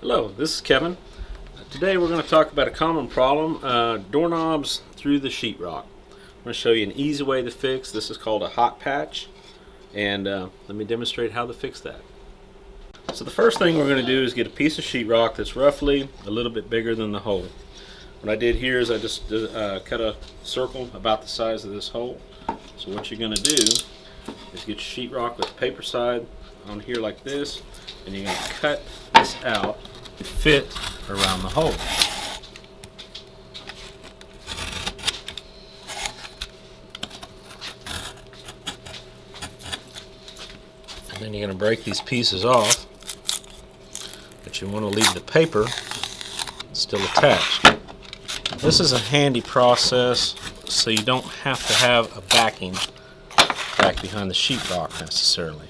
Hello, this is Kevin. Today we're going to talk about a common problem, doorknobs through the sheetrock. I'm going to show you an easy way to fix. This is called a hot patch, and let me demonstrate how to fix that. So the first thing we're going to do is get a piece of sheetrock that's roughly a little bit bigger than the hole. What I did here is I just cut a circle about the size of this hole. So what you're going to do is get your sheetrock with the paper side on here like this, and you're going to cut this out to fit around the hole. And then you're going to break these pieces off, but you want to leave the paper still attached. This is a handy process, so you don't have to have a backing back behind the sheetrock necessarily.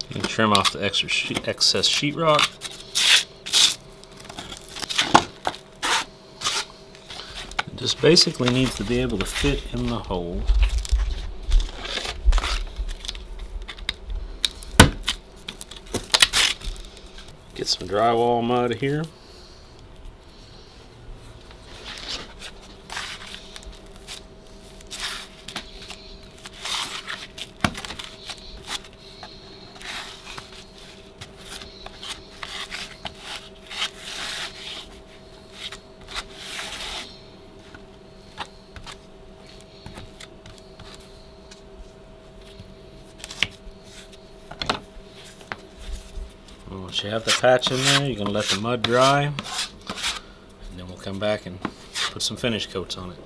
You can trim off the excess sheetrock. It just basically needs to be able to fit in the hole. Get some drywall mud here. Once you have the patch in there, you're going to let the mud dry, and then we'll come back and put some finish coats on it.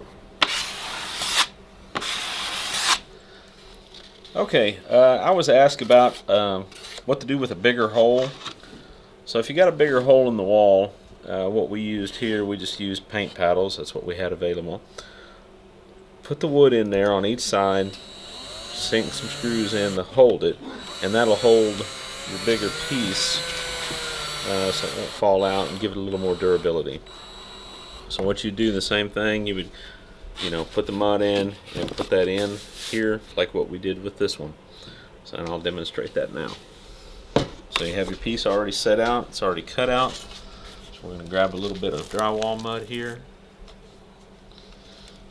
Okay, I was asked about what to do with a bigger hole. So if you got a bigger hole in the wall, what we used here, we just used paint paddles. That's what we had available. Put the wood in there on each side, sink some screws in to hold it, and that'll hold the bigger piece so it won't fall out and give it a little more durability. So what you do, the same thing, you would put the mud in and put that in here like what we did with this one. So and I'll demonstrate that now. So you have your piece already set out, it's already cut out. So we're going to grab a little bit of drywall mud here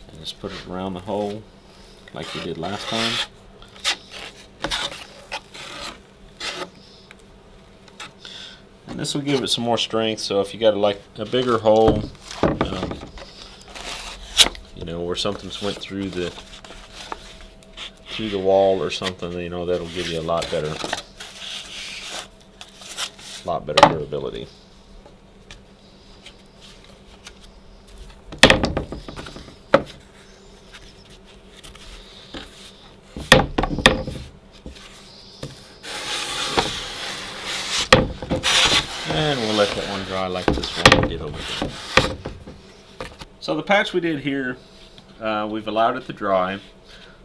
and just put it around the hole like we did last time. And this will give it some more strength, so if you got like a bigger hole, where something's went through the wall or something, that'll give you a lot better durability. And we'll let that one dry like this one we did over there. So the patch we did here, we've allowed it to dry.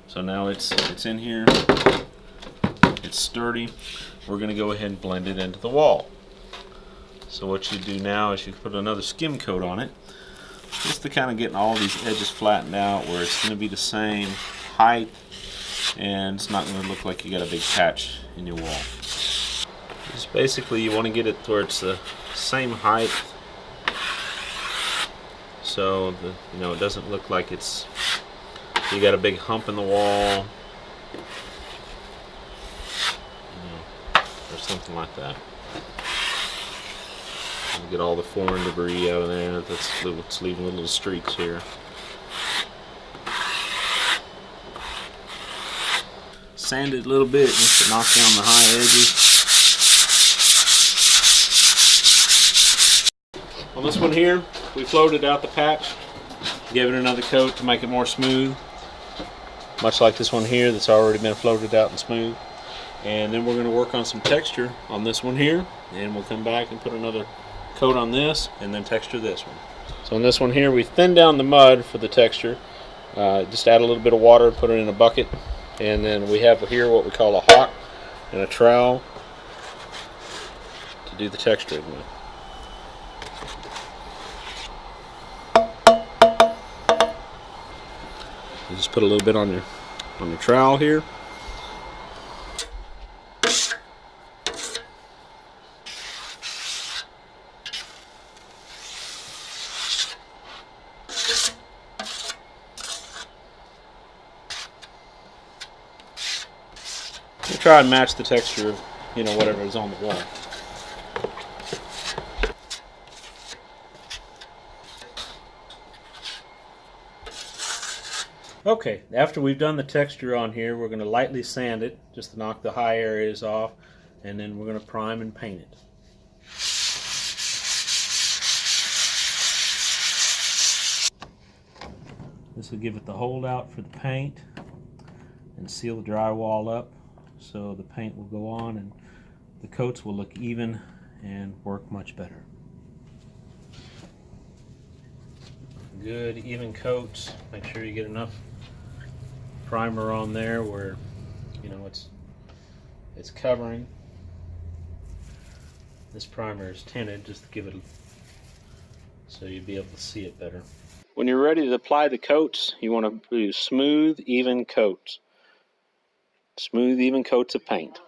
So now it's in here, it's sturdy. We're going to go ahead and blend it into the wall. So what you do now is you put another skim coat on it, just to kind of get all these edges flattened out where it's going to be the same height and it's not going to look like you got a big patch in your wall. Just basically you want to get it towards the same height, so it doesn't look like you got a big hump in the wall, or something like that. And get all the foreign debris out of there. That's leaving little streaks here. Sand it a little bit just to knock down the high edges. On this one here, we floated out the patch, gave it another coat to make it more smooth, much like this one here that's already been floated out and smooth. And then we're going to work on some texture on this one here, and we'll come back and put another coat on this and then texture this one. So on this one here, we thinned down the mud for the texture. Just add a little bit of water, put it in a bucket, and then we have here what we call a hawk and a trowel to do the texturing with. You just put a little bit on your trowel here. You try and match the texture of, you know, whatever is on the wall. Okay, after we've done the texture on here, we're going to lightly sand it just to knock the high areas off, and then we're going to prime and paint it. This will give it the holdout for the paint and seal the drywall up so the paint will go on and the coats will look even and work much better. Good even coats. Make sure you get enough primer on there where, you know, it's covering. This primer is tinted just to give it so you'll be able to see it better. When you're ready to apply the coats, you want to do smooth, even coats. Smooth, even coats of paint.